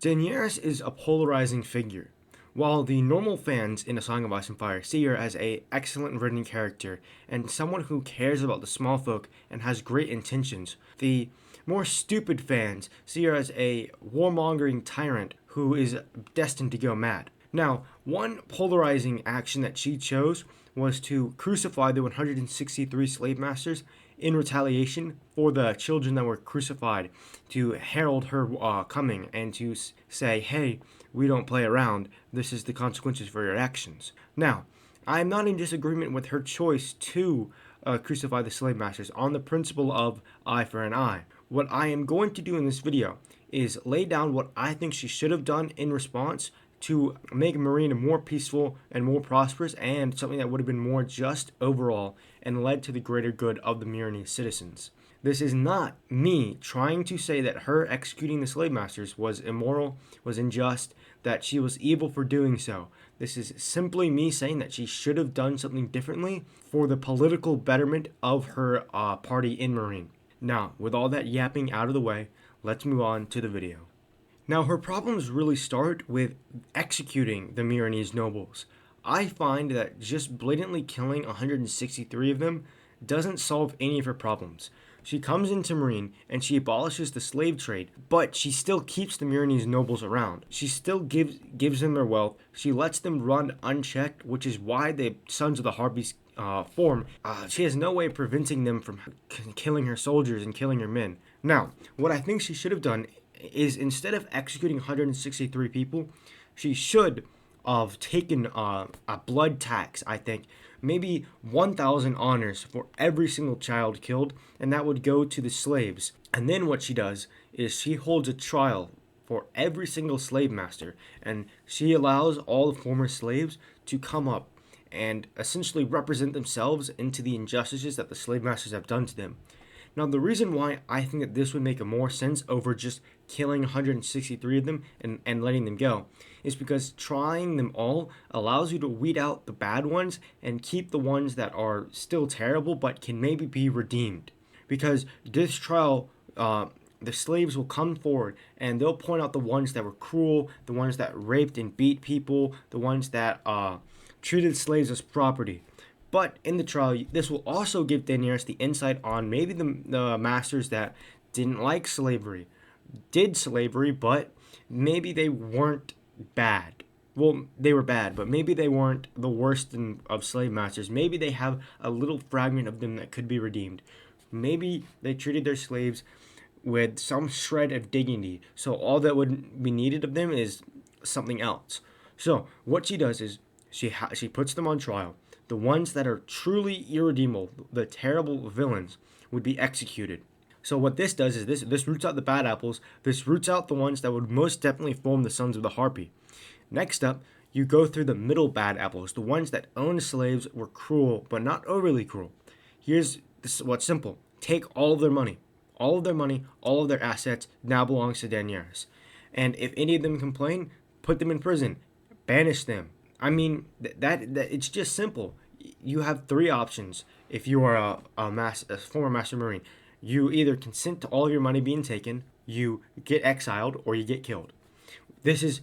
Daenerys is a polarizing figure. While the normal fans in A Song of Ice and Fire see her as a excellent written character and someone who cares about the small folk and has great intentions, the more stupid fans see her as a warmongering tyrant who is destined to go mad. Now, one polarizing action that she chose was to crucify the 163 slave masters in retaliation for the children that were crucified, to herald her coming and to say, hey, we don't play around. This is the consequences for your actions. Now, I am not in disagreement with her choice to crucify the slave masters on the principle of eye for an eye. What I am going to do in this video is lay down what I think she should have done in response to make Meereen more peaceful and more prosperous, and something that would have been more just overall and led to the greater good of the Meereenese citizens. This is not me trying to say that her executing the slave masters was immoral, was unjust, that she was evil for doing so. This is simply me saying that she should have done something differently for the political betterment of her party in Meereen. Now, with all that yapping out of the way, let's move on to the video. Now, her problems really start with executing the Meereenese nobles. I find that just blatantly killing 163 of them doesn't solve any of her problems. She comes into Meereen and she abolishes the slave trade, but she still keeps the Meereenese nobles around. She still gives them their wealth. She lets them run unchecked, which is why the Sons of the Harpies form. She has no way of preventing them from killing her soldiers and killing her men. Now, what I think she should have done is, instead of executing 163 people, she should have taken a blood tax, I think. Maybe 1,000 honors for every single child killed, and that would go to the slaves. And then what she does is she holds a trial for every single slave master, and she allows all the former slaves to come up and essentially represent themselves into the injustices that the slave masters have done to them. Now, the reason why I think that this would make more sense over just killing 163 of them and letting them go is because trying them all allows you to weed out the bad ones and keep the ones that are still terrible but can maybe be redeemed. Because this trial, the slaves will come forward and they'll point out the ones that were cruel, the ones that raped and beat people, the ones that treated slaves as property. But in the trial, this will also give Daenerys the insight on maybe the masters that didn't like slavery, did slavery, but maybe they weren't bad. Well, they were bad, but maybe they weren't the worst of slave masters. Maybe they have a little fragment of them that could be redeemed. Maybe they treated their slaves with some shred of dignity, so all that would be needed of them is something else. So what she does is she puts them on trial. The ones that are truly irredeemable, the terrible villains, would be executed. So what this does is this roots out the bad apples. This roots out the ones that would most definitely form the Sons of the Harpy. Next up, you go through the middle bad apples, the ones that owned slaves, were cruel, but not overly cruel. This is what's simple. Take all of their money. All of their money, all of their assets now belongs to Daenerys. And if any of them complain, put them in prison. Banish them. I mean, that it's just simple. You have three options if you are a former Master Marine. You either consent to all of your money being taken, you get exiled, or you get killed. This is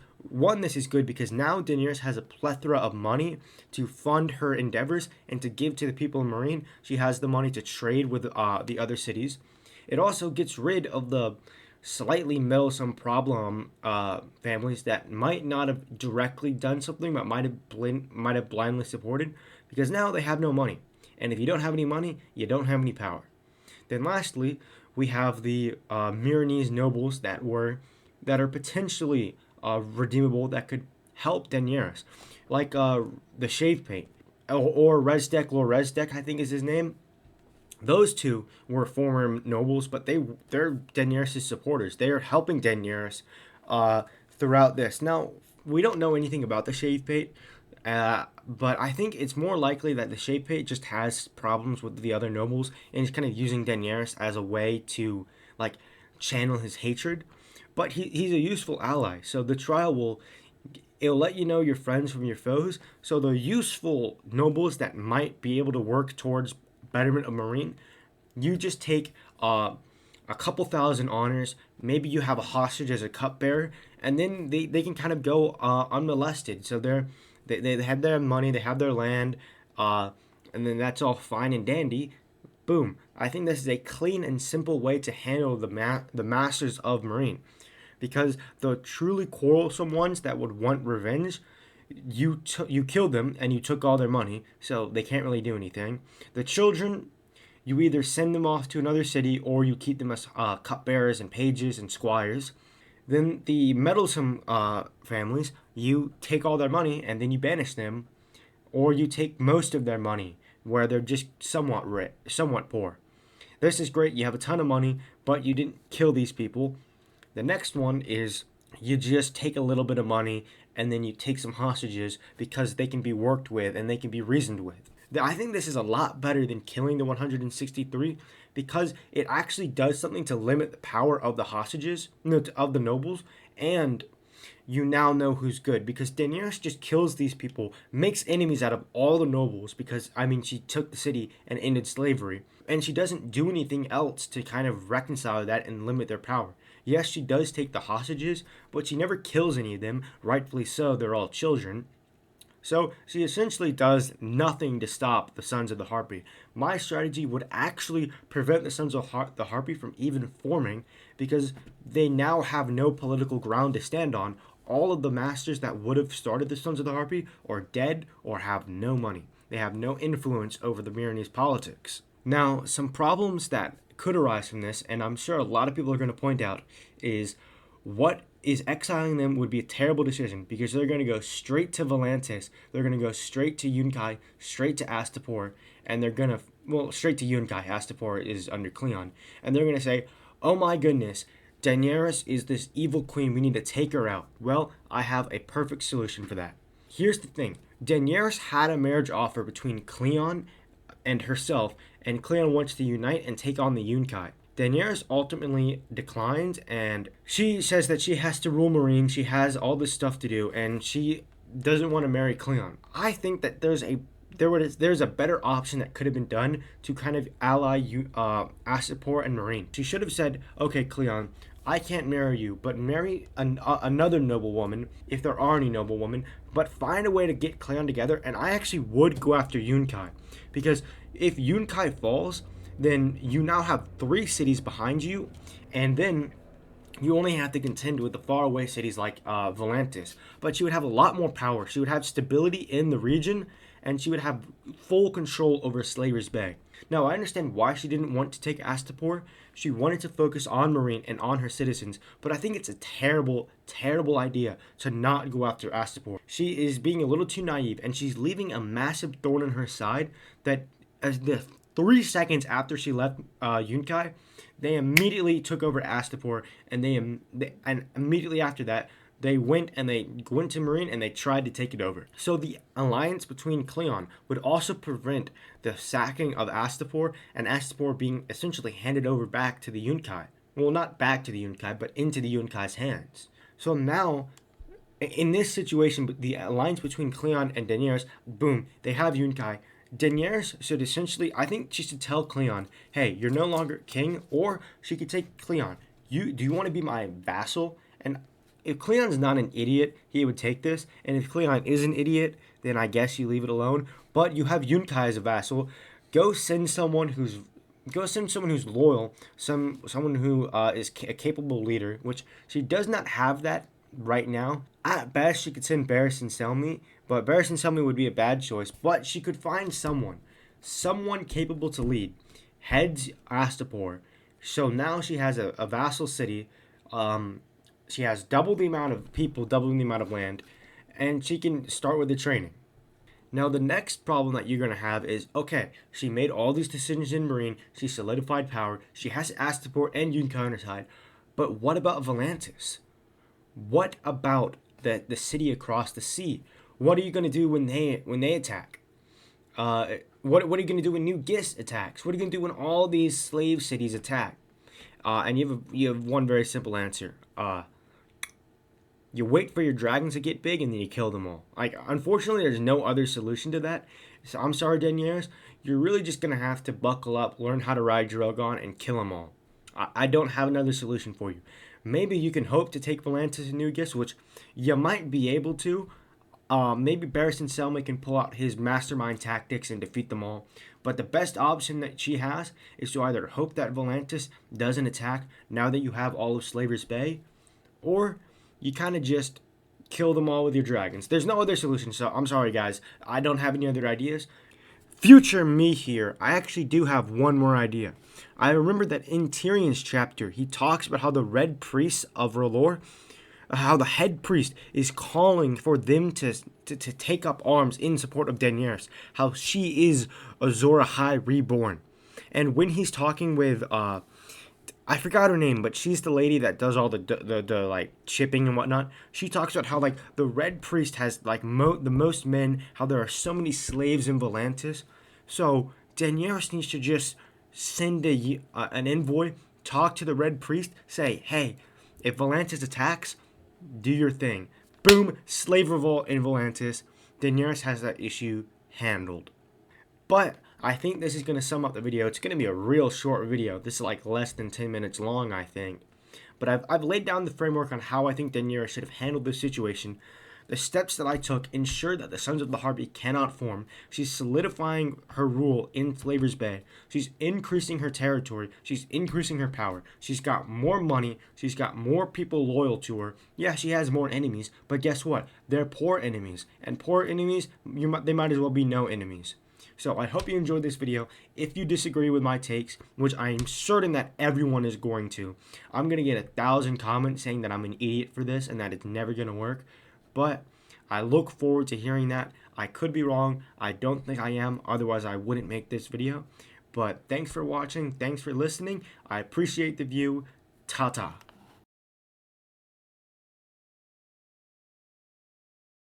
good because now Daenerys has a plethora of money to fund her endeavors and to give to the people in Meereen. She has the money to trade with the other cities. It also gets rid of the slightly meddlesome problem families that might not have directly done something but might have blindly supported, because now they have no money, and if you don't have any money, you don't have any power. Then lastly, we have the Meereenese nobles that are potentially redeemable, that could help Daenerys, like the Shave Paint or Resdek, Lord Resdek, I think is his name. Those two were former nobles, but they're Daenerys' supporters. They are helping Daenerys throughout this. Now, we don't know anything about the Shave Pate, but I think it's more likely that the Shave Pate just has problems with the other nobles and is kind of using Daenerys as a way to channel his hatred. But he's a useful ally, so the trial it'll let you know your friends from your foes. So the useful nobles that might be able to work towards betterment of Meereen, you just take a couple thousand honors, maybe you have a hostage as a cupbearer, and then they can kind of go unmolested. So they have their money, they have their land, uh, and then that's all fine and dandy. Boom. I think this is a clean and simple way to handle the masters of Meereen, because the truly quarrelsome ones that would want revenge, you killed them and you took all their money, so they can't really do anything. The children, you either send them off to another city or you keep them as cupbearers and pages and squires. Then the meddlesome families, you take all their money and then you banish them, or you take most of their money where they're just somewhat rich, somewhat poor. This is great. You have a ton of money, but you didn't kill these people. The next one is you just take a little bit of money and then you take some hostages because they can be worked with and they can be reasoned with. I think this is a lot better than killing the 163 because it actually does something to limit the power of the hostages, no, of the nobles, and you now know who's good because Daenerys just kills these people, makes enemies out of all the nobles because, I mean, she took the city and ended slavery, and she doesn't do anything else to kind of reconcile that and limit their power. Yes, she does take the hostages, but she never kills any of them, rightfully so, they're all children. So she essentially does nothing to stop the Sons of the Harpy. My strategy would actually prevent the Sons of the Harpy from even forming because they now have no political ground to stand on. All of the masters that would have started the Sons of the Harpy are dead or have no money. They have no influence over the Meereenese politics. Now, some problems that could arise from this, and I'm sure a lot of people are going to point out, is what is exiling them would be a terrible decision because they're going to go straight to Volantis, they're going to go straight to Yunkai, straight to Astapor, and they're going to, well, straight to Yunkai, Astapor is under Cleon, and they're going to say, oh my goodness, Daenerys is this evil queen, we need to take her out. Well, I have a perfect solution for that. Here's the thing, Daenerys had a marriage offer between Cleon and herself, and Cleon wants to unite and take on the Yunkai. Daenerys ultimately declines, and she says that she has to rule Meereen. She has all this stuff to do, and she doesn't want to marry Cleon. I think that there's a better option that could have been done to kind of ally Astapor and Meereen. She should have said, "Okay, Cleon, I can't marry you, but marry another noble woman, if there are any noble women, but find a way to get Cleon together." And I actually would go after Yunkai, because if Yunkai falls, then you now have 3 cities behind you, and then you only have to contend with the faraway cities like Volantis. But she would have a lot more power. She would have stability in the region, and she would have full control over Slayer's Bay. Now, I understand why she didn't want to take Astapor. She wanted to focus on Meereen and on her citizens, but I think it's a terrible, terrible idea to not go after Astapor. She is being a little too naive, and she's leaving a massive thorn in her side that, as the 3 seconds after she left Yunkai, they immediately took over Astapor, and and immediately after that, they went to Meereen and they tried to take it over. So the alliance between Cleon would also prevent the sacking of Astapor and Astapor being essentially handed over back to the Yunkai. Well, not back to the Yunkai, but into the Yunkai's hands. So now, in this situation, the alliance between Cleon and Daenerys, boom, they have Yunkai. Daenerys should essentially, I think she should tell Cleon, hey, you're no longer king, or she could take Cleon. Do you want to be my vassal? And if Cleon's not an idiot, he would take this. And if Cleon is an idiot, then I guess you leave it alone. But you have Yunkai as a vassal. Go send someone who's loyal, someone who is a capable leader, which she does not have that right now. At best, she could send Barristan Selmy, but Barristan Selmy would be a bad choice. But she could find someone capable to lead. Heads Astapor. So now she has a vassal city. She has double the amount of people, double the amount of land, and she can start with the training. Now, the next problem that you're going to have is, okay, she made all these decisions in Meereen, she solidified power, she has Astapor and Yunkai on her side, but what about Volantis? What about the city across the sea? What are you going to do when they attack? What are you going to do when New Gis attacks? What are you going to do when all these slave cities attack? And you have one very simple answer. You wait for your dragons to get big and then you kill them all. Like, unfortunately, there's no other solution to that. So I'm sorry, Daenerys. You're really just gonna have to buckle up, learn how to ride Drogon, and kill them all. I don't have another solution for you. Maybe you can hope to take Volantis and new gifts, which you might be able to. Maybe Barristan Selmy can pull out his mastermind tactics and defeat them all. But the best option that she has is to either hope that Volantis doesn't attack now that you have all of Slaver's Bay, or you kind of just kill them all with your dragons. There's no other solution, so I'm sorry, guys. I don't have any other ideas. Future me here, I actually do have one more idea. I remember that in Tyrion's chapter, he talks about how the Red Priests of R'hllor, how the head priest is calling for them to take up arms in support of Daenerys, how she is Azor Ahai reborn. And when he's talking with I forgot her name, but she's the lady that does all the like shipping and whatnot. She talks about how like the Red Priest has like the most men, how there are so many slaves in Volantis. So Daenerys needs to just send an envoy, talk to the Red Priest, say, hey, if Volantis attacks, do your thing. Boom, slave revolt in Volantis. Daenerys has that issue handled. But I think this is going to sum up the video. It's going to be a real short video. This is like less than 10 minutes long, I think. But I've laid down the framework on how I think Daenerys should have handled this situation. The steps that I took ensure that the Sons of the Harpy cannot form. She's solidifying her rule in Slaver's Bay. She's increasing her territory. She's increasing her power. She's got more money. She's got more people loyal to her. Yeah, she has more enemies, but guess what? They're poor enemies. And poor enemies, they might as well be no enemies. So I hope you enjoyed this video. If you disagree with my takes, which I am certain that everyone is going to, I'm going to get 1,000 comments saying that I'm an idiot for this and that it's never going to work. But I look forward to hearing that. I could be wrong. I don't think I am. Otherwise, I wouldn't make this video. But thanks for watching. Thanks for listening. I appreciate the view. Ta-ta.